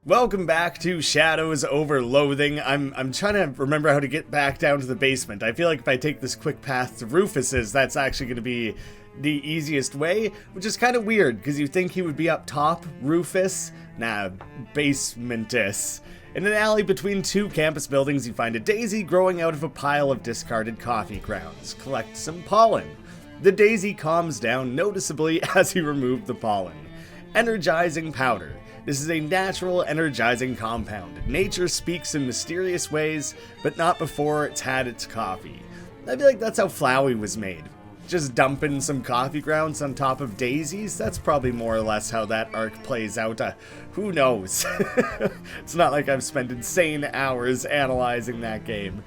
Welcome back to Shadows Over Loathing. I'm trying to remember how to get back down to the basement. I feel like if I take this quick path to Rufus's, that's actually going to be the easiest way, which is kind of weird, because you think he would be up top, Rufus? Nah, basementus. In an alley between two campus buildings, you find a daisy growing out of a pile of discarded coffee grounds. Collect some pollen. The daisy calms down noticeably as you remove the pollen. Energizing powder. This is a natural, energizing compound. Nature speaks in mysterious ways, but not before it's had its coffee. I feel like that's how Flowey was made. Just dumping some coffee grounds on top of daisies? That's probably more or less how that arc plays out. Who knows? It's not like I've spent insane hours analyzing that game.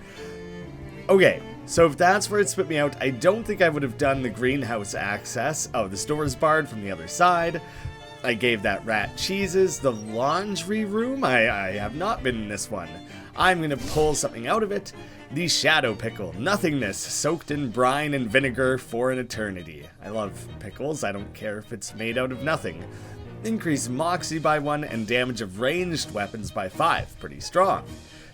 Okay, so if that's where it spit me out, I don't think I would have done the greenhouse access. Oh, this door is barred from the other side. I gave that rat cheeses. The laundry room? I have not been in this one. I'm going to pull something out of it. The shadow pickle. Nothingness, soaked in brine and vinegar for an eternity. I love pickles. I don't care if it's made out of nothing. Increase moxie by 1 and damage of ranged weapons by 5. Pretty strong.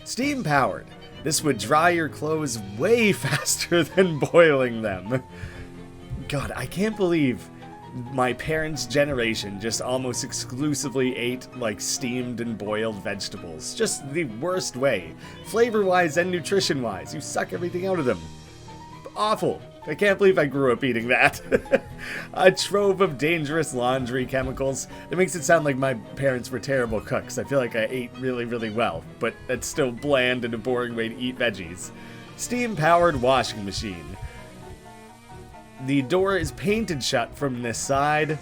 Steam powered. This would dry your clothes way faster than boiling them. God, I can't believe my parents' generation just almost exclusively ate like steamed and boiled vegetables. Just the worst way. Flavor-wise and nutrition-wise. You suck everything out of them. Awful. I can't believe I grew up eating that. A trove of dangerous laundry chemicals. It makes it sound like my parents were terrible cooks. I feel like I ate really, really well, but that's still bland and a boring way to eat veggies. Steam-powered washing machine. The door is painted shut from this side.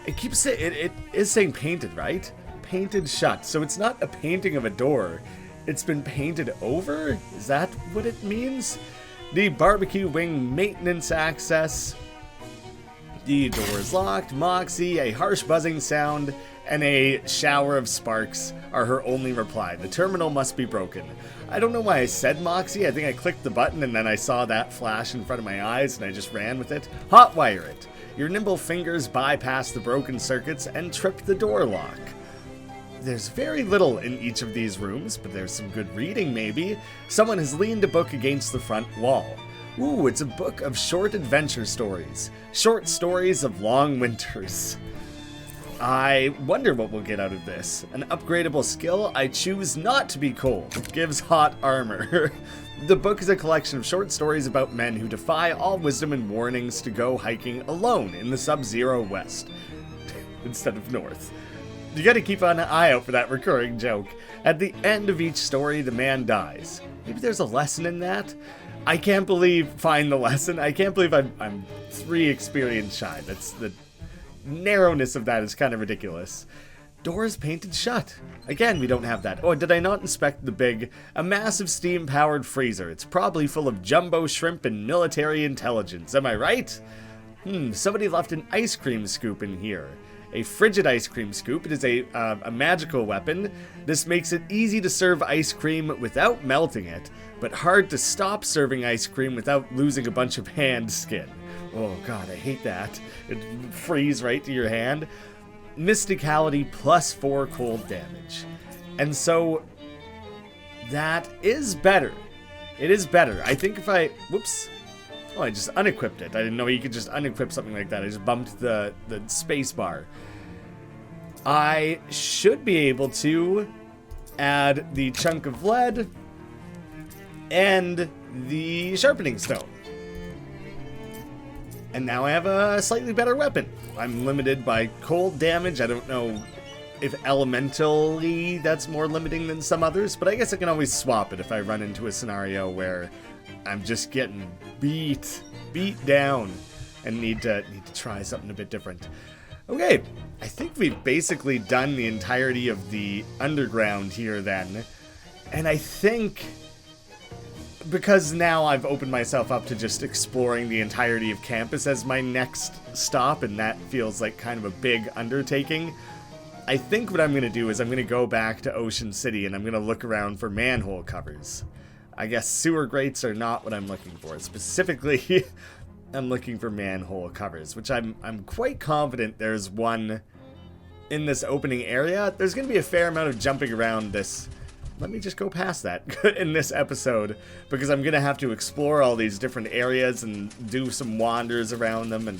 It keeps saying, it is saying painted, right? Painted shut. So it's not a painting of a door. It's been painted over? Is that what it means? The barbecue wing maintenance access. The door is locked. Moxie, a harsh buzzing sound, and a shower of sparks are her only reply. The terminal must be broken. I don't know why I said Moxie. I think I clicked the button and then I saw that flash in front of my eyes and I just ran with it. Hotwire it. Your nimble fingers bypass the broken circuits and trip the door lock. There's very little in each of these rooms, but there's some good reading maybe. Someone has leaned a book against the front wall. Ooh, it's a book of short adventure stories. Short stories of long winters. I wonder what we'll get out of this. An upgradable skill, I choose not to be cold. Gives hot armor. The book is a collection of short stories about men who defy all wisdom and warnings to go hiking alone in the sub-zero west. Instead of north. You gotta keep an eye out for that recurring joke. At the end of each story, the man dies. Maybe there's a lesson in that? I can't find the lesson. I can't believe I'm 3 experience shy. That's the narrowness of that is kind of ridiculous. Doors painted shut. Again, we don't have that. Oh, did I not inspect the big? A massive steam-powered freezer. It's probably full of jumbo shrimp and military intelligence. Am I right? Somebody left an ice cream scoop in here. A frigid ice cream scoop. It is a magical weapon. This makes it easy to serve ice cream without melting it, but hard to stop serving ice cream without losing a bunch of hand skin. Oh god, I hate that. It freeze right to your hand. Mysticality plus 4 cold damage. And so, that is better. It is better. I think if I... Whoops. Oh, I just unequipped it. I didn't know you could just unequip something like that. I just bumped the space bar. I should be able to add the chunk of lead and the sharpening stone. And now I have a slightly better weapon. I'm limited by cold damage. I don't know if elementally that's more limiting than some others, but I guess I can always swap it if I run into a scenario where I'm just getting beat down and need to try something a bit different. Okay, I think we've basically done the entirety of the underground here then. And I think, because now I've opened myself up to just exploring the entirety of campus as my next stop, and that feels like kind of a big undertaking, I think what I'm going to do is I'm going to go back to Ocean City and I'm going to look around for manhole covers. I guess sewer grates are not what I'm looking for. Specifically, I'm looking for manhole covers, which I'm quite confident there's one in this opening area, there's going to be a fair amount of jumping around this. Let me just go past that in this episode, because I'm going to have to explore all these different areas and do some wanders around them,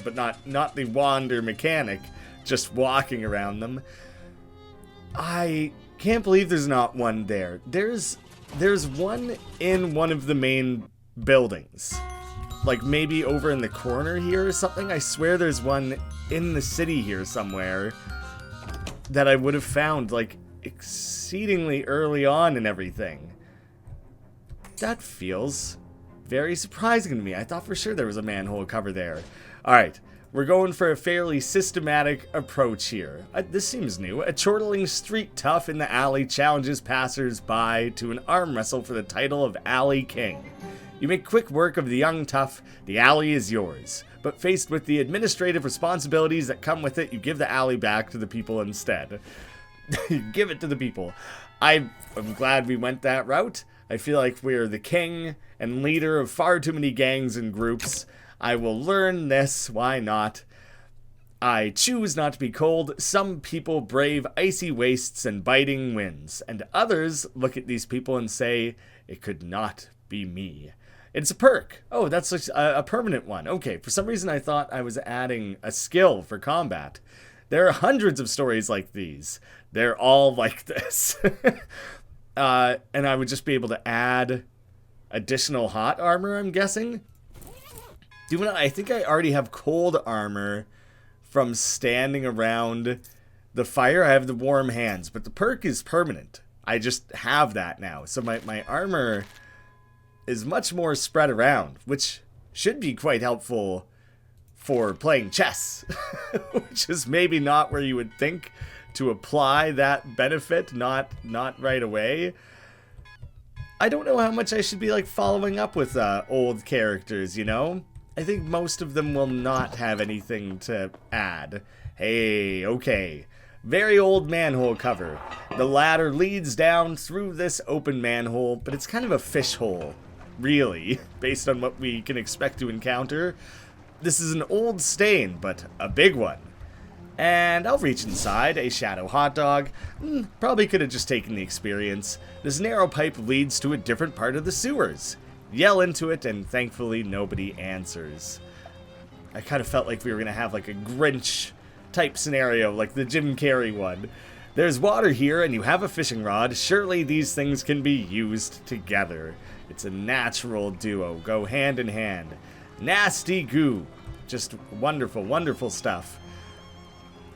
but not the wander mechanic, just walking around them. I can't believe there's not one there. There's one in one of the main buildings. Like maybe over in the corner here or something. I swear there's one in the city here somewhere that I would have found like exceedingly early on and everything. That feels very surprising to me. I thought for sure there was a manhole cover there. Alright, we're going for a fairly systematic approach here. This seems new. A chortling street tough in the alley challenges passers-by to an arm wrestle for the title of Alley King. You make quick work of the young tough, the alley is yours. But faced with the administrative responsibilities that come with it, you give the alley back to the people instead. Give it to the people. I'm glad we went that route. I feel like we're the king and leader of far too many gangs and groups. I will learn this, why not? I choose not to be cold. Some people brave icy wastes and biting winds, and others look at these people and say, it could not be me. It's a perk. Oh, that's a permanent one. Okay, for some reason I thought I was adding a skill for combat. There are hundreds of stories like these. They're all like this. And I would just be able to add additional hot armor, I'm guessing. I think I already have cold armor from standing around the fire. I have the warm hands, but the perk is permanent. I just have that now. So my armor is much more spread around, which should be quite helpful for playing chess, which is maybe not where you would think to apply that benefit, not right away. I don't know how much I should be like following up with old characters, you know? I think most of them will not have anything to add. Hey, okay. Very old manhole cover. The ladder leads down through this open manhole, but it's kind of a fish hole, really, based on what we can expect to encounter. This is an old stain, but a big one. And I'll reach inside, a shadow hot dog. Probably could have just taken the experience. This narrow pipe leads to a different part of the sewers. Yell into it, and thankfully nobody answers. I kind of felt like we were going to have like a Grinch type scenario, like the Jim Carrey one. There's water here, and you have a fishing rod. Surely these things can be used together. It's a natural duo. Go hand in hand. Nasty goo. Just wonderful, wonderful stuff.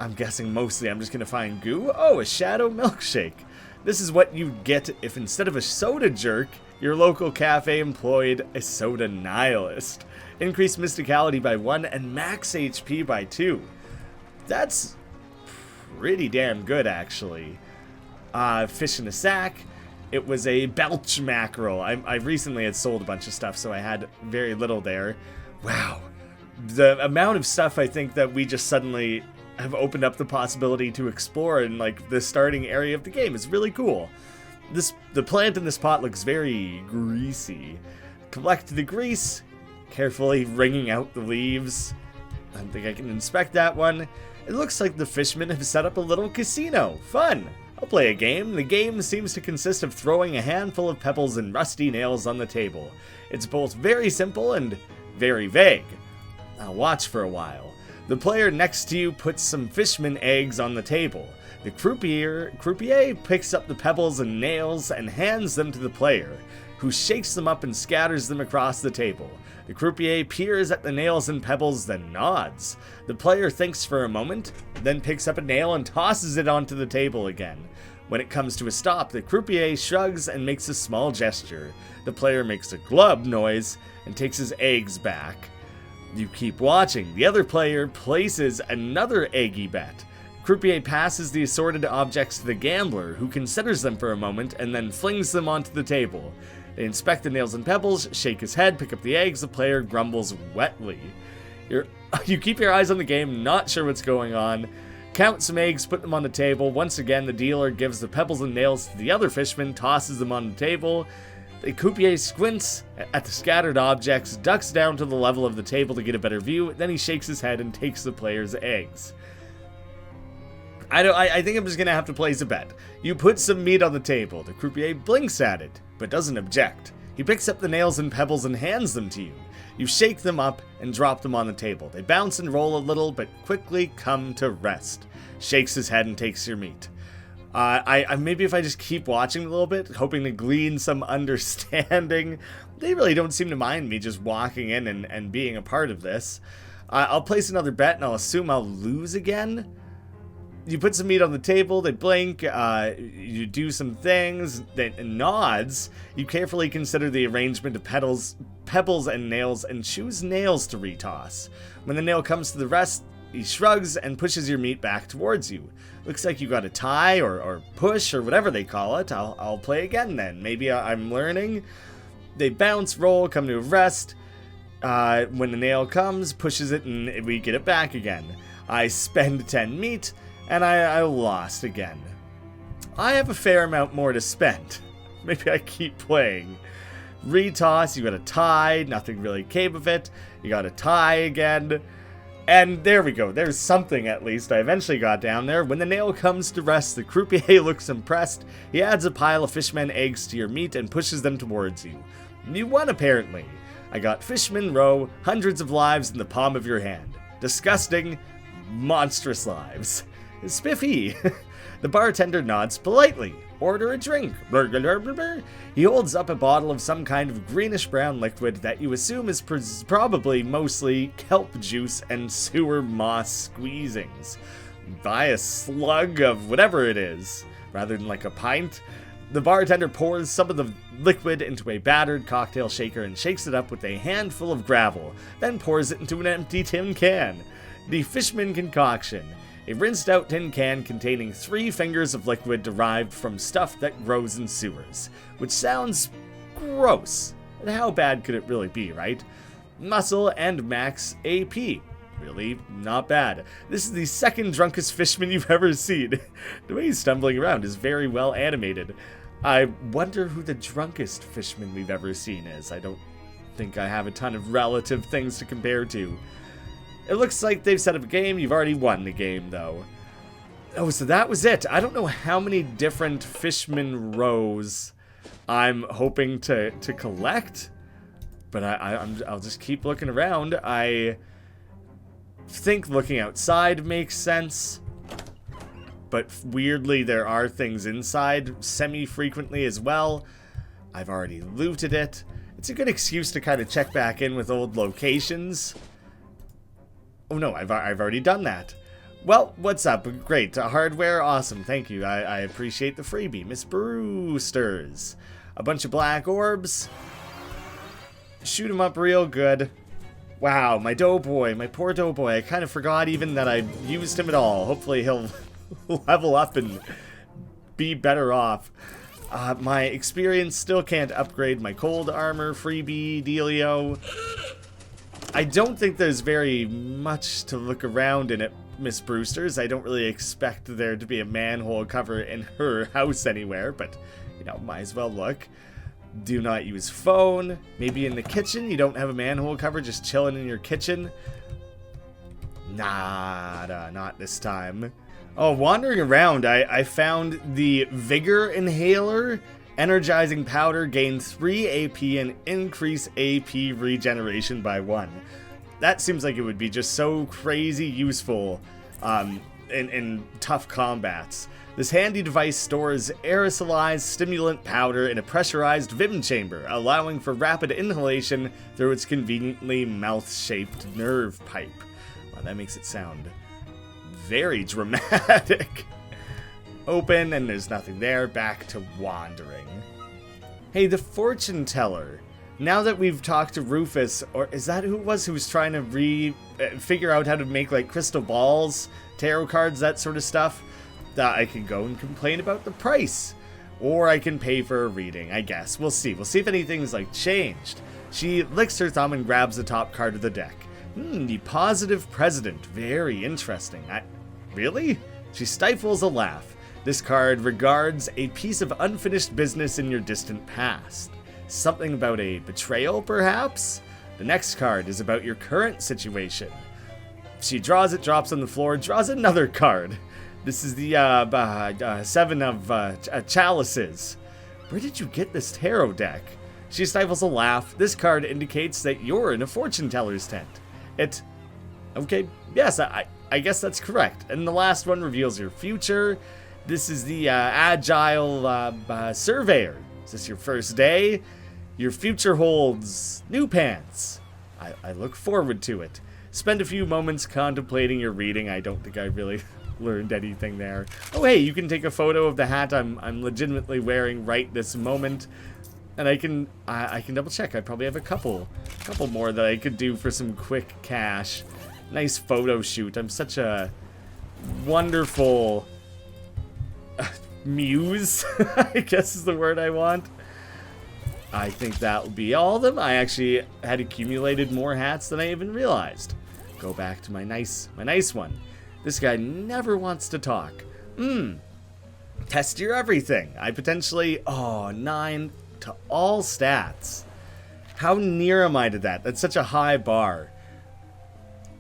I'm guessing mostly I'm just going to find goo. Oh, a shadow milkshake. This is what you'd get if instead of a soda jerk, your local cafe employed a soda nihilist. Increase mysticality by 1 and max HP by 2. That's pretty damn good, actually. Fish in a sack. It was a belch mackerel. I recently had sold a bunch of stuff, so I had very little there. Wow. The amount of stuff I think that we just suddenly have opened up the possibility to explore in like the starting area of the game is really cool. The plant in this pot looks very greasy. Collect the grease, carefully wringing out the leaves. I don't think I can inspect that one. It looks like the Fishman have set up a little casino. Fun! I'll play a game. The game seems to consist of throwing a handful of pebbles and rusty nails on the table. It's both very simple and very vague. I'll watch for a while. The player next to you puts some Fishman eggs on the table. The croupier picks up the pebbles and nails and hands them to the player, who shakes them up and scatters them across the table. The croupier peers at the nails and pebbles, then nods. The player thinks for a moment, then picks up a nail and tosses it onto the table again. When it comes to a stop, the croupier shrugs and makes a small gesture. The player makes a glub noise and takes his eggs back. You keep watching. The other player places another eggy bet. Croupier passes the assorted objects to the gambler, who considers them for a moment and then flings them onto the table. They inspect the nails and pebbles, shake his head, pick up the eggs. The player grumbles wetly. You keep your eyes on the game, not sure what's going on. Count some eggs, put them on the table. Once again, the dealer gives the pebbles and nails to the other Fishman, tosses them on the table. The croupier squints at the scattered objects, ducks down to the level of the table to get a better view, then he shakes his head and takes the player's eggs. I think I'm just gonna have to place a bet. You put some meat on the table. The croupier blinks at it, but doesn't object. He picks up the nails and pebbles and hands them to you. You shake them up and drop them on the table. They bounce and roll a little, but quickly come to rest. Shakes his head and takes your meat. Maybe if I just keep watching a little bit, hoping to glean some understanding. They really don't seem to mind me just walking in and being a part of this. I'll place another bet and I'll assume I'll lose again. You put some meat on the table, they blink, you do some things, then nods. You carefully consider the arrangement of pebbles and nails and choose nails to retoss. When the nail comes to the rest, he shrugs and pushes your meat back towards you. Looks like you got a tie or push or whatever they call it. I'll play again then. Maybe I'm learning. They bounce, roll, come to a rest. When the nail comes, pushes it and we get it back again. I spend 10 meat. And I lost again. I have a fair amount more to spend. Maybe I keep playing. Retoss, you got a tie, nothing really came of it. You got a tie again. And there we go, there's something at least. I eventually got down there. When the nail comes to rest, the croupier looks impressed. He adds a pile of Fishman eggs to your meat and pushes them towards you. You won apparently. I got Fishman row, hundreds of lives in the palm of your hand. Disgusting, monstrous lives. Spiffy. The bartender nods politely. Order a drink. He holds up a bottle of some kind of greenish-brown liquid that you assume is probably mostly kelp juice and sewer moss squeezings. Buy a slug of whatever it is, rather than like a pint. The bartender pours some of the liquid into a battered cocktail shaker and shakes it up with a handful of gravel, then pours it into an empty tin can. The Fishman concoction. A rinsed out tin can containing 3 fingers of liquid derived from stuff that grows in sewers. Which sounds gross. And how bad could it really be, right? Muscle and max AP. Really not bad. This is the second drunkest Fishman you've ever seen. The way he's stumbling around is very well animated. I wonder who the drunkest Fishman we've ever seen is. I don't think I have a ton of relative things to compare to. It looks like they've set up a game. You've already won the game, though. Oh, so that was it. I don't know how many different Fishman rows I'm hoping to collect, but I'll just keep looking around. I think looking outside makes sense, but weirdly there are things inside semi-frequently as well. I've already looted it. It's a good excuse to kind of check back in with old locations. Oh no, I've already done that. Well, what's up? Great. Hardware, awesome. Thank you. I appreciate the freebie. Miss Brewsters. A bunch of black orbs. Shoot him up real good. Wow, my doughboy. My poor doughboy. I kind of forgot even that I used him at all. Hopefully he'll level up and be better off. My experience still can't upgrade my cold armor freebie dealio. I don't think there's very much to look around in it, Miss Brewsters. I don't really expect there to be a manhole cover in her house anywhere, but, you know, might as well look. Do not use phone. Maybe in the kitchen you don't have a manhole cover just chilling in your kitchen. Nada, not this time. Oh, wandering around, I found the Vigor inhaler. Energizing powder, gain 3 AP and increase AP regeneration by 1. That seems like it would be just so crazy useful in tough combats. This handy device stores aerosolized stimulant powder in a pressurized Vim chamber, allowing for rapid inhalation through its conveniently mouth-shaped nerve pipe. Wow, that makes it sound very dramatic. Open, and there's nothing there. Back to wandering. Hey, the fortune teller. Now that we've talked to Rufus, or is that who it was who was trying to figure out how to make, like, crystal balls, tarot cards, that sort of stuff, that I can go and complain about the price. Or I can pay for a reading, I guess. We'll see. We'll see if anything's, like, changed. She licks her thumb and grabs the top card of the deck. The positive president. Very interesting. Really? She stifles a laugh. This card regards a piece of unfinished business in your distant past. Something about a betrayal, perhaps? The next card is about your current situation. She draws it, drops on the floor, draws another card. This is the 7 of chalices. Where did you get this tarot deck? She stifles a laugh. This card indicates that you're in a fortune teller's tent. Okay, yes, I guess that's correct. And the last one reveals your future. This is the agile surveyor. Is this your first day? Your future holds new pants. I look forward to it. Spend a few moments contemplating your reading. I don't think I really learned anything there. Oh, hey, you can take a photo of the hat I'm legitimately wearing right this moment. And I can double check. I probably have a couple more that I could do for some quick cash. Nice photo shoot. I'm such a wonderful muse, I guess is the word I want. I think that will be all of them. I actually had accumulated more hats than I even realized. Go back to my nice one. This guy never wants to talk. Test your everything. I potentially, 9 to all stats. How near am I to that? That's such a high bar.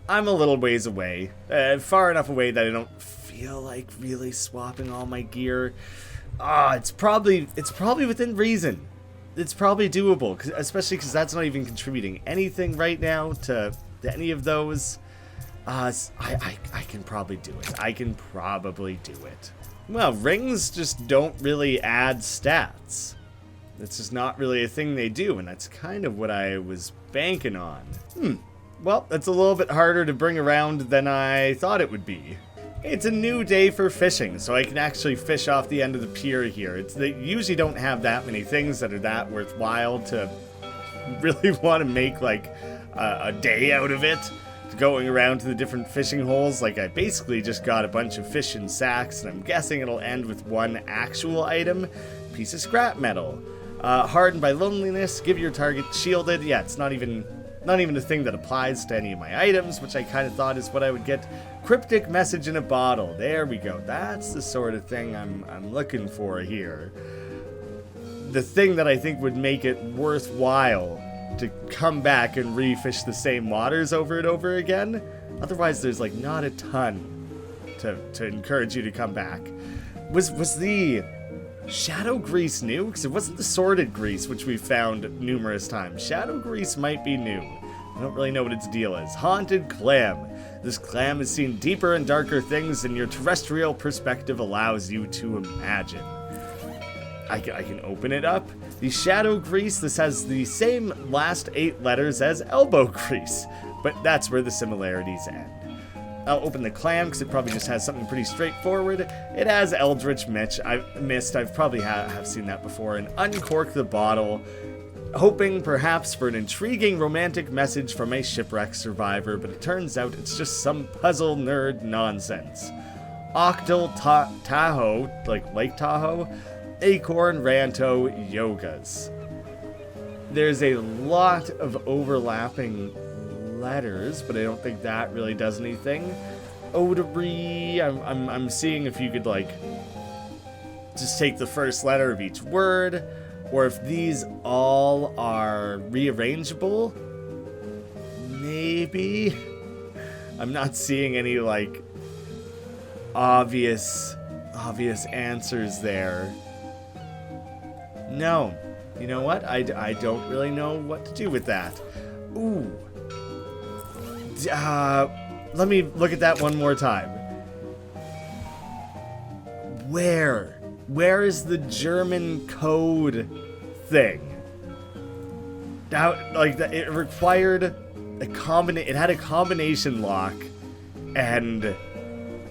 I'm a little ways away. Far enough away that I don't feel like really swapping all my gear. It's probably within reason. It's probably doable, especially because that's not even contributing anything right now to any of those. I can probably do it. I can probably do it. Well, rings just don't really add stats. That's just not really a thing they do, and that's kind of what I was banking on. Well, that's a little bit harder to bring around than I thought it would be. It's a new day for fishing, so I can actually fish off the end of the pier here. They usually don't have that many things that are that worthwhile to really want to make like a day out of it. Going around to the different fishing holes, like I basically just got a bunch of fish in sacks, and I'm guessing it'll end with one actual item. Piece of scrap metal. Hardened by loneliness, give your target shielded. Yeah, it's not even a thing that applies to any of my items, which I kind of thought is what I would get. Cryptic message in a bottle. There we go. That's the sort of thing I'm looking for here. The thing that I think would make it worthwhile to come back and refish the same waters over and over again. Otherwise, there's like not a ton to encourage you to come back. Was the Shadow Grease new? Because it wasn't the Sorted Grease, which we found numerous times. Shadow Grease might be new. I don't really know what its deal is. Haunted Clam. This clam has seen deeper and darker things than your terrestrial perspective allows you to imagine. I can open it up. The Shadow Grease, this has the same last 8 letters as Elbow Grease, but that's where the similarities end. I'll open the clam because it probably just has something pretty straightforward. It has Eldritch Mist. I've probably have seen that before. And uncork the bottle, hoping perhaps for an intriguing romantic message from a shipwreck survivor, but it turns out it's just some puzzle nerd nonsense. Octal Tahoe, like Lake Tahoe, Acorn Ranto Yogas. There's a lot of overlapping letters, but I don't think that really does anything. Odery, I'm seeing if you could like just take the first letter of each word, or if these all are rearrangeable. Maybe. I'm not seeing any like obvious answers there. No. You know what? I don't really know what to do with that. Ooh. Let me look at that one more time. Where is the German code thing? Now, like, it required it had a combination lock, and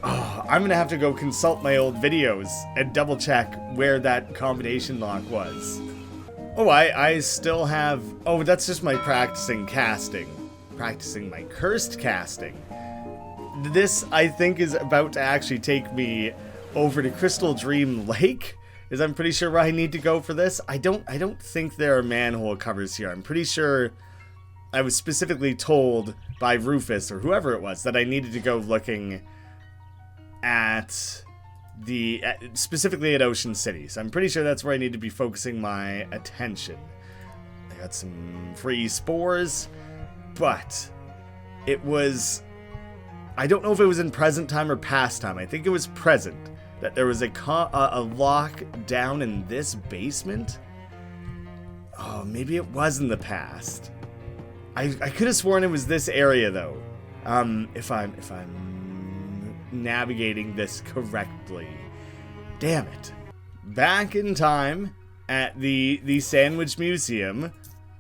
I'm gonna have to go consult my old videos and double check where that combination lock was. Oh, I still have... Oh, that's just my practicing my cursed casting. This, I think, is about to actually take me over to Crystal Dream Lake, is I'm pretty sure where I need to go for this. I don't think there are manhole covers here. I'm pretty sure I was specifically told by Rufus, or whoever it was, that I needed to go looking at specifically at Ocean City. So I'm pretty sure that's where I need to be focusing my attention. I got some free spores, but it was I don't know if it was in present time or past time. I think it was present. That there was a lock down in this basement? Oh, maybe it was in the past. I could have sworn it was this area, though. If I'm navigating this correctly. Damn it. Back in time at the Sandwich Museum,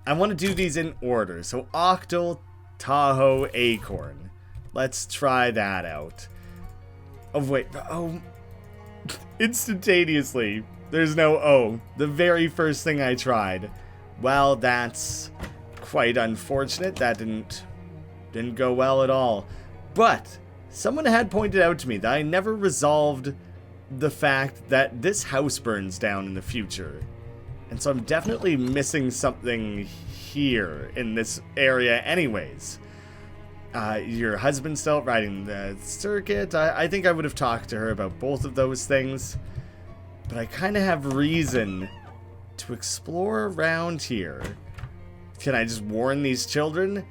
I want to do these in order. So Octal, Tahoe, Acorn. Let's try that out. Oh, wait. Oh, instantaneously. There's no O. The very first thing I tried. Well, that's quite unfortunate. That didn't go well at all. But someone had pointed out to me that I never resolved the fact that this house burns down in the future. And so I'm definitely missing something here in this area anyways. Your husband's still riding the circuit. I think I would have talked to her about both of those things. But I kind of have reason to explore around here. Can I just warn these children?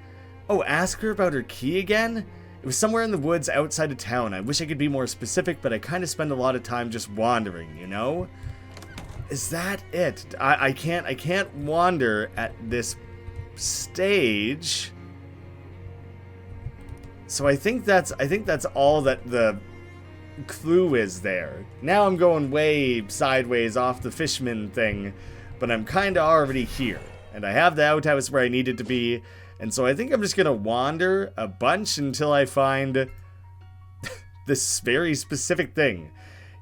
Oh, ask her about her key again? It was somewhere in the woods outside of town. I wish I could be more specific, but I kind of spend a lot of time just wandering, you know? Is that it? I can't wander at this stage. So I think that's all that the clue is there. Now I'm going way sideways off the Fishman thing, but I'm kind of already here. And I have the outhouse where I needed to be, and so I think I'm just going to wander a bunch until I find this very specific thing.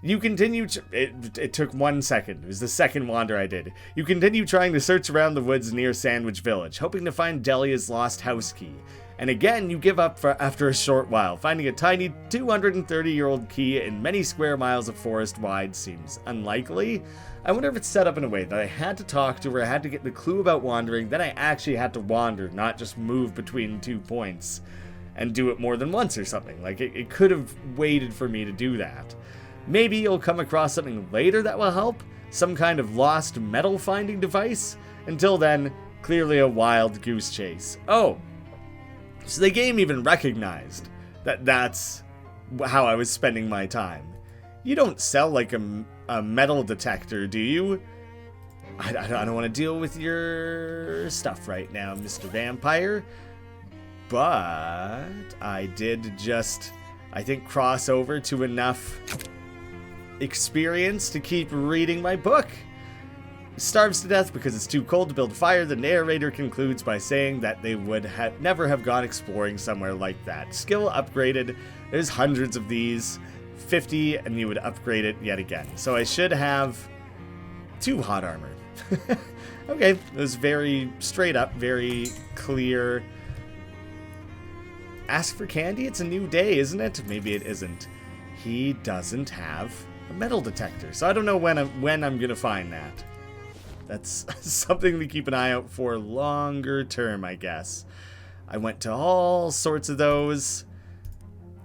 You continue... It took 1 second. It was the second wander I did. You continue trying to search around the woods near Sandwich Village, hoping to find Delia's lost house key. And again, you give up after a short while. Finding a tiny 230-year-old key in many square miles of forest wide seems unlikely. I wonder if it's set up in a way that I had to talk to her, I had to get the clue about wandering, then I actually had to wander, not just move between 2 points and do it more than once or something. Like, it could have waited for me to do that. Maybe you'll come across something later that will help, some kind of lost metal finding device. Until then, clearly a wild goose chase. Oh, so the game even recognized that that's how I was spending my time. You don't sell like a metal detector, do you? I don't want to deal with your stuff right now, Mr. Vampire. But I did just, I think, cross over to enough experience to keep reading my book. Starves to death because it's too cold to build a fire, the narrator concludes by saying that they would never have gone exploring somewhere like that. Skill upgraded. There's hundreds of these. 50 and you would upgrade it yet again. So I should have 2 hot armor. Okay, it was very straight up, very clear. Ask for candy? It's a new day, isn't it? Maybe it isn't. He doesn't have a metal detector, so I don't know when I'm gonna find that. That's something to keep an eye out for longer term, I guess. I went to all sorts of those.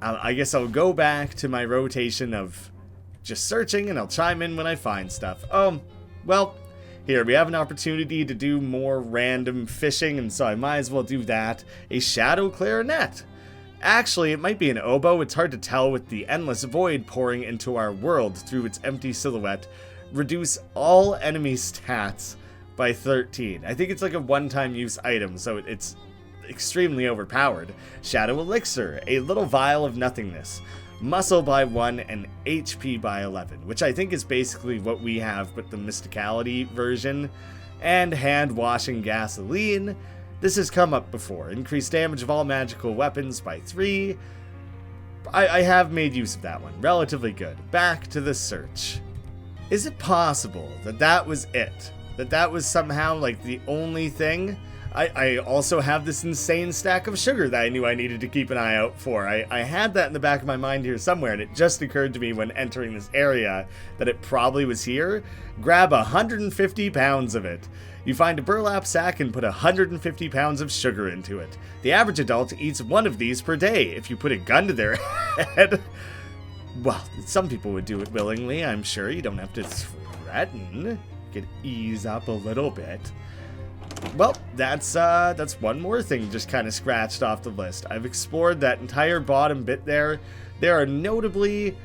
I guess I'll go back to my rotation of just searching, and I'll chime in when I find stuff. Oh, well, here, we have an opportunity to do more random fishing, and so I might as well do that. A shadow clarinet. Actually, it might be an oboe. It's hard to tell with the endless void pouring into our world through its empty silhouette. Reduce all enemy stats by 13. I think it's like a one-time use item, so it's extremely overpowered. Shadow Elixir, a little vial of nothingness. Muscle by 1 and HP by 11, which I think is basically what we have but the Mysticality version. And Hand Washing Gasoline. This has come up before. Increased damage of all magical weapons by 3. I have made use of that one. Relatively good. Back to the search. Is it possible that that was it? That was somehow like the only thing? I also have this insane stack of sugar that I knew I needed to keep an eye out for. I had that in the back of my mind here somewhere, and it just occurred to me when entering this area that it probably was here. Grab 150 pounds of it. You find a burlap sack and put 150 pounds of sugar into it. The average adult eats one of these per day. If you put a gun to their head... Well, some people would do it willingly, I'm sure. You don't have to threaten. You could ease up a little bit. Well, that's one more thing just kind of scratched off the list. I've explored that entire bottom bit there. There are notably...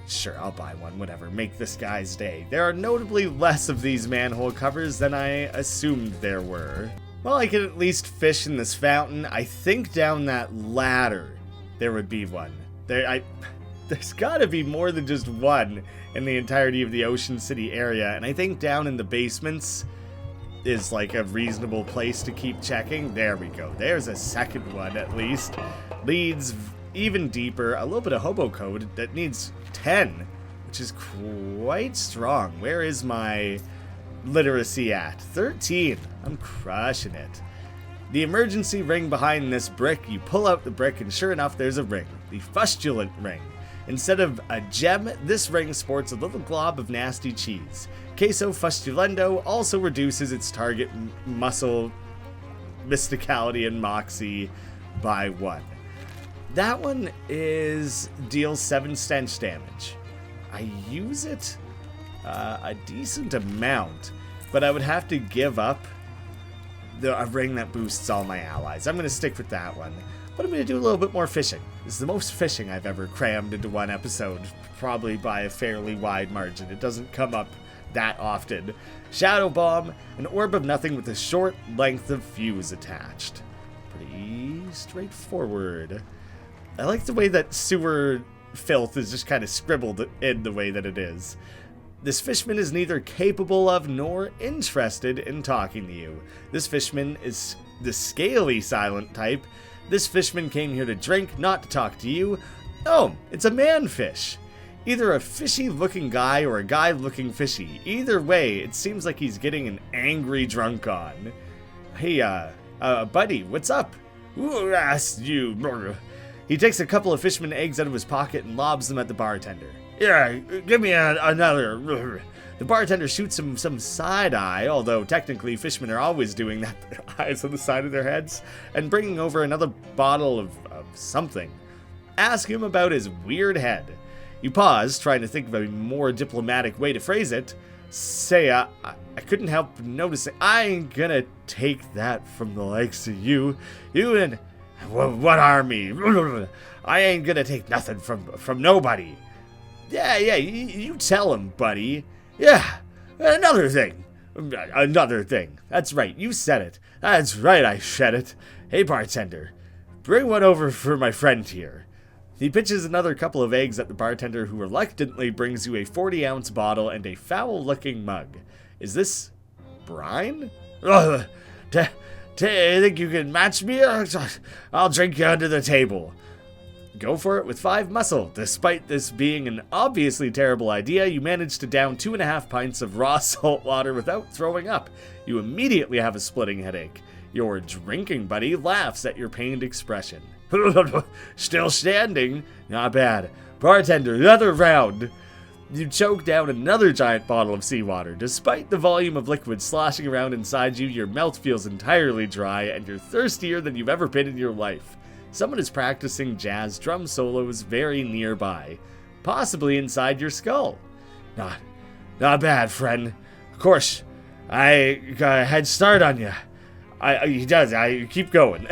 Sure, I'll buy one, whatever, make this guy's day. There are notably less of these manhole covers than I assumed there were. Well, I can at least fish in this fountain. I think down that ladder there would be one. There's gotta be more than just one in the entirety of the Ocean City area, and I think down in the basements is like a reasonable place to keep checking. There we go. There's a second one at least. Leads even deeper. A little bit of hobo code that needs 10, which is quite strong. Where is my literacy at? 13. I'm crushing it. The emergency ring behind this brick. You pull out the brick and sure enough there's a ring. The Fustulant ring. Instead of a gem, this ring sports a little glob of nasty cheese. Queso Fustulendo also reduces its target muscle, mysticality, and moxie by 1. That one deals 7 stench damage. I use it a decent amount, but I would have to give up a ring that boosts all my allies. I'm going to stick with that one. But I'm going to do a little bit more fishing. This is the most fishing I've ever crammed into one episode, probably by a fairly wide margin. It doesn't come up that often. Shadow Bomb, an orb of nothing with a short length of fuse attached. Pretty straightforward. I like the way that sewer filth is just kind of scribbled in the way that it is. This Fishman is neither capable of nor interested in talking to you. This Fishman is the scaly silent type. This Fishman came here to drink, not to talk to you. Oh, it's a man-fish. Either a fishy-looking guy or a guy-looking fishy. Either way, it seems like he's getting an angry drunk on. Hey, buddy, what's up? Ooh, ass you. He takes a couple of Fishman eggs out of his pocket and lobs them at the bartender. Yeah, give me another. The bartender shoots him some side-eye, although technically Fishmen are always doing that, their eyes on the side of their heads, and bringing over another bottle of something. Ask him about his weird head. You pause, trying to think of a more diplomatic way to phrase it. Say, I couldn't help noticing, I ain't gonna take that from the likes of you. You and... what army? I ain't gonna take nothing from nobody. Yeah, you tell him, buddy. Yeah, another thing. That's right, you said it. That's right, I said it. Hey, bartender, bring one over for my friend here. He pitches another couple of eggs at the bartender, who reluctantly brings you a 40-ounce bottle and a foul-looking mug. Is this brine? Think you can match me? I'll drink you under the table. Go for it with 5 muscle. Despite this being an obviously terrible idea, you manage to down 2.5 pints of raw salt water without throwing up. You immediately have a splitting headache. Your drinking buddy laughs at your pained expression. Still standing? Not bad. Bartender, another round. You choke down another giant bottle of seawater. Despite the volume of liquid sloshing around inside you, your mouth feels entirely dry and you're thirstier than you've ever been in your life. Someone is practicing jazz drum solos very nearby, possibly inside your skull. Not bad, friend. Of course, I got a head start on you. He does. I keep going.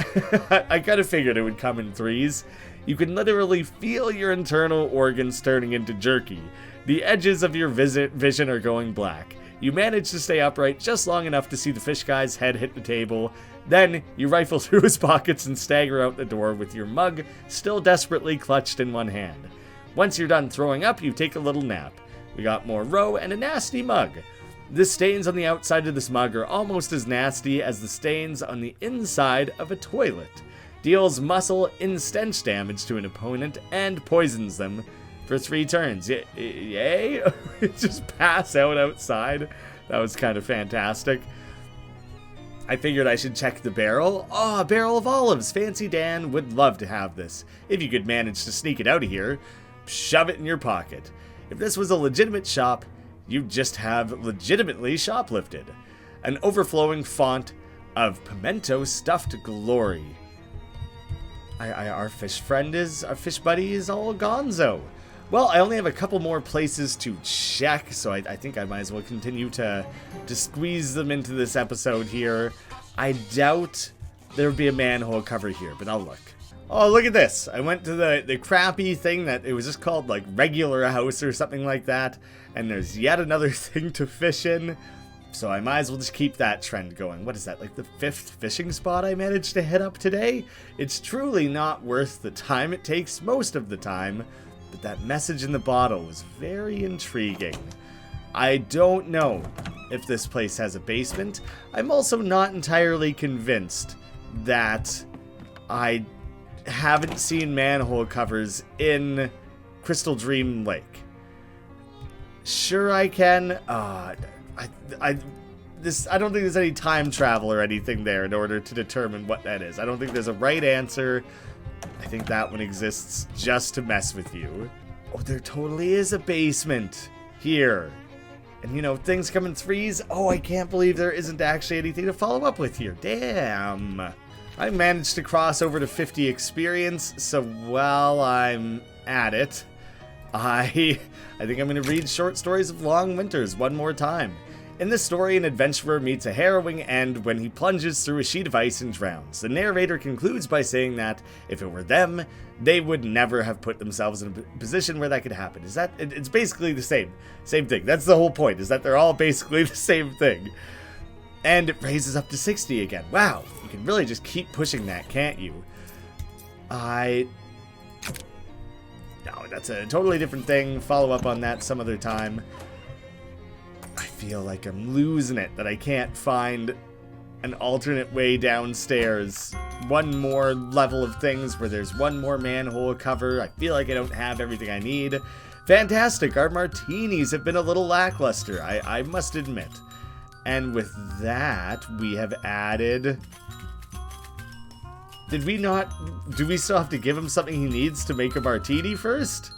I kind of figured it would come in threes. You can literally feel your internal organs turning into jerky. The edges of your vision are going black. You manage to stay upright just long enough to see the fish guy's head hit the table. Then, you rifle through his pockets and stagger out the door with your mug still desperately clutched in one hand. Once you're done throwing up, you take a little nap. We got more roe and a nasty mug. The stains on the outside of this mug are almost as nasty as the stains on the inside of a toilet. Deals muscle and stench damage to an opponent and poisons them for 3 turns. Yay? Just pass out outside. That was kind of fantastic. I figured I should check the barrel. Oh, a barrel of olives. Fancy Dan would love to have this. If you could manage to sneak it out of here, shove it in your pocket. If this was a legitimate shop, you'd just have legitimately shoplifted. An overflowing font of pimento stuffed glory. Our fish buddy is all gonzo. Well, I only have a couple more places to check, so I think I might as well continue to squeeze them into this episode here. I doubt there would be a manhole cover here, but I'll look. Oh, look at this. I went to the crappy thing that it was just called like regular house or something like that. And there's yet another thing to fish in. So I might as well just keep that trend going. What is that, like the 5th fishing spot I managed to hit up today? It's truly not worth the time it takes most of the time. But that message in the bottle was very intriguing. I don't know if this place has a basement. I'm also not entirely convinced that I haven't seen manhole covers in Crystal Dream Lake. Sure I can. I don't think there's any time travel or anything there in order to determine what that is. I don't think there's a right answer. I think that one exists just to mess with you. Oh, there totally is a basement here. And, you know, things come in threes. Oh, I can't believe there isn't actually anything to follow up with here. Damn. I managed to cross over to 50 experience, so while I'm at it, I think I'm going to read Short Stories of Long Winters one more time. In this story, an adventurer meets a harrowing end when he plunges through a sheet of ice and drowns. The narrator concludes by saying that, if it were them, they would never have put themselves in a position where that could happen. It's basically the same thing. That's the whole point, is that they're all basically the same thing. And it raises up to 60 again. Wow, you can really just keep pushing that, can't you? No, that's a totally different thing. Follow up on that some other time. I feel like I'm losing it that I can't find an alternate way downstairs. One more level of things where there's one more manhole cover. I feel like I don't have everything I need. Fantastic, our martinis have been a little lackluster, I must admit. And with that, we have added... Do we still have to give him something he needs to make a martini first?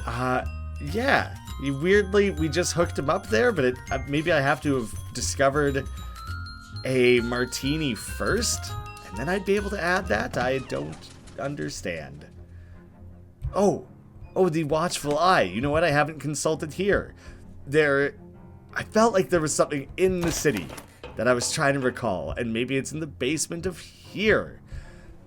Yeah. Weirdly, we just hooked him up there, but maybe I have to have discovered a martini first, and then I'd be able to add that? I don't understand. Oh, the watchful eye. You know what? I haven't consulted here. I felt like there was something in the city that I was trying to recall, and maybe it's in the basement of here.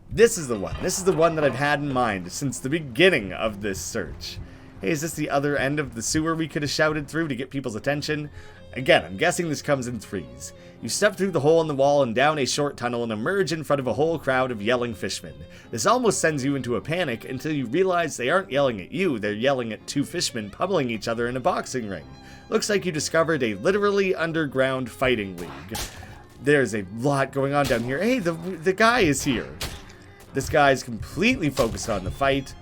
This is the one. This is the one that I've had in mind since the beginning of this search. Hey, is this the other end of the sewer we could have shouted through to get people's attention? Again, I'm guessing this comes in threes. You step through the hole in the wall and down a short tunnel and emerge in front of a whole crowd of yelling fishmen. This almost sends you into a panic until you realize they aren't yelling at you, they're yelling at two fishmen pummeling each other in a boxing ring. Looks like you discovered a literally underground fighting league. There's a lot going on down here. Hey, the guy is here. This guy's completely focused on the fight.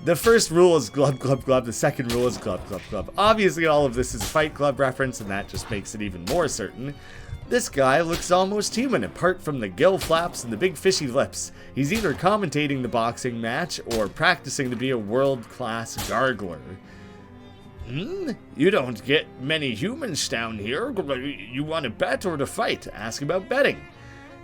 The first rule is glub, glub, glub. The second rule is glub, glub, glub. Obviously, all of this is a Fight Club reference, and that just makes it even more certain. This guy looks almost human, apart from the gill flaps and the big fishy lips. He's either commentating the boxing match or practicing to be a world-class gargler. You don't get many humans down here. You want to bet or to fight? Ask about betting.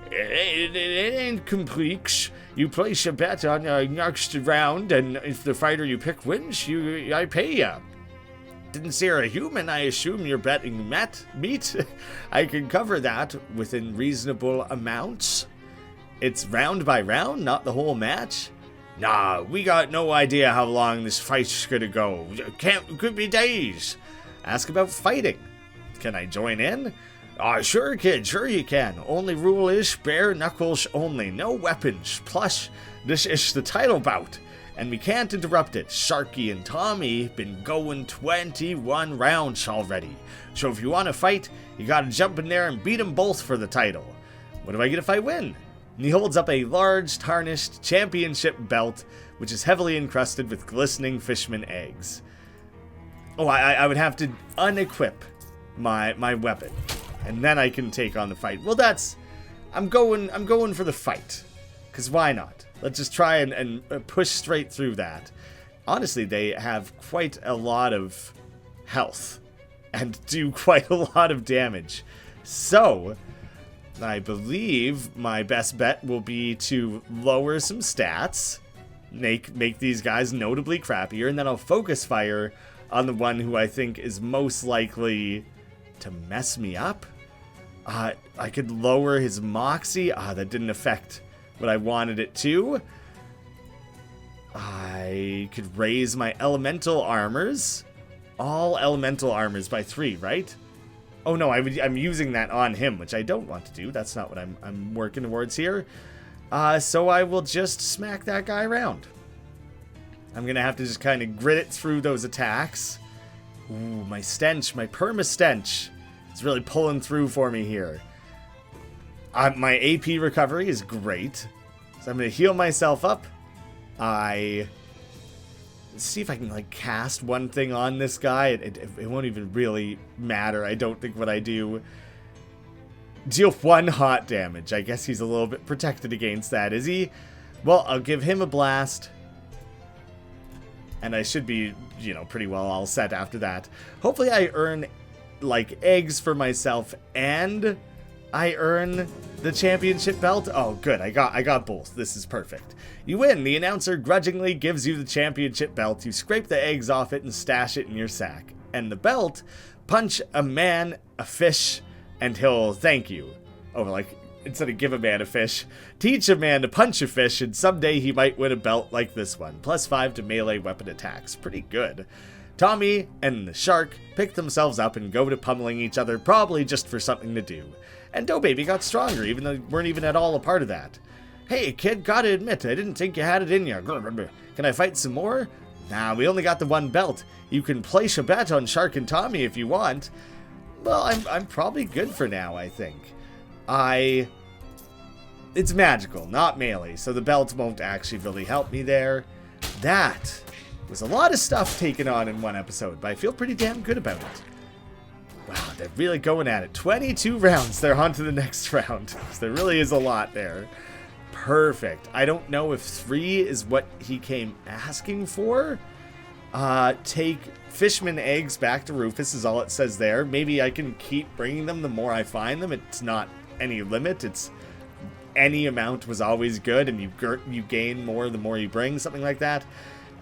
It ain't complete. You place a bet on next round, and if the fighter you pick wins, I pay ya. Didn't see you're a human, I assume you're betting meat? I can cover that within reasonable amounts. It's round by round, not the whole match? Nah, we got no idea how long this fight's gonna go. Could be days. Ask about fighting. Can I join in? Sure, kid, sure you can. Only rule is bare knuckles only, no weapons. Plus, this is the title bout, and we can't interrupt it. Sharky and Tommy been going 21 rounds already. So if you want to fight, you gotta jump in there and beat them both for the title. What do I get if I win? And he holds up a large, tarnished championship belt, which is heavily encrusted with glistening Fishman eggs. Oh, I would have to unequip my weapon, and then I can take on the fight. Well, I'm going for the fight, because why not? Let's just try and push straight through that. Honestly, they have quite a lot of health and do quite a lot of damage. So, I believe my best bet will be to lower some stats, make these guys notably crappier, and then I'll focus fire on the one who I think is most likely to mess me up. I could lower his moxie. That didn't affect what I wanted it to. I could raise my elemental armors. All elemental armors by 3, right? Oh no, I'm using that on him, which I don't want to do. That's not what I'm working towards here. So I will just smack that guy around. I'm gonna have to just kind of grit it through those attacks. Ooh, my stench, my perma-stench. It's really pulling through for me here. My AP recovery is great. So I'm gonna heal myself up. Let's see if I can, like, cast one thing on this guy. It won't even really matter, I don't think, what I do. Deal 1 hot damage. I guess he's a little bit protected against that, is he? Well, I'll give him a blast. And I should be, you know, pretty well all set after that. Hopefully I earn, like, eggs for myself and I earn the championship belt. Oh, good. I got both. This is perfect. You win. The announcer grudgingly gives you the championship belt. You scrape the eggs off it and stash it in your sack. And the belt, punch a man, a fish, and he'll thank you. Oh, like, instead of give a man a fish, teach a man to punch a fish, and someday he might win a belt like this one. +5 to melee weapon attacks. Pretty good. Tommy and the shark pick themselves up and go to pummeling each other, probably just for something to do. And Dough Baby got stronger, even though they weren't even at all a part of that. Hey, kid, gotta admit, I didn't think you had it in you. Can I fight some more? Nah, we only got the 1 belt. You can place a bet on Shark and Tommy if you want. Well, I'm probably good for now, I think. It's magical, not melee, so the belt won't actually really help me there. That was a lot of stuff taken on in one episode, but I feel pretty damn good about it. Wow, they're really going at it. 22 rounds, they're on to the next round. So there really is a lot there. Perfect. I don't know if 3 is what he came asking for. Take Fishman eggs back to Rufus is all it says there. Maybe I can keep bringing them the more I find them. It's not any limit. It's any amount was always good, and you gain more the more you bring, something like that.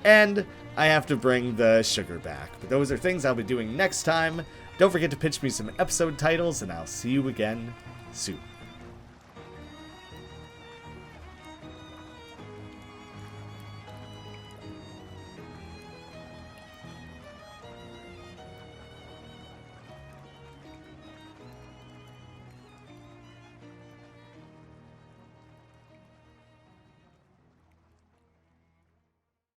And I have to bring the sugar back. But those are things I'll be doing next time. Don't forget to pitch me some episode titles, and I'll see you again soon.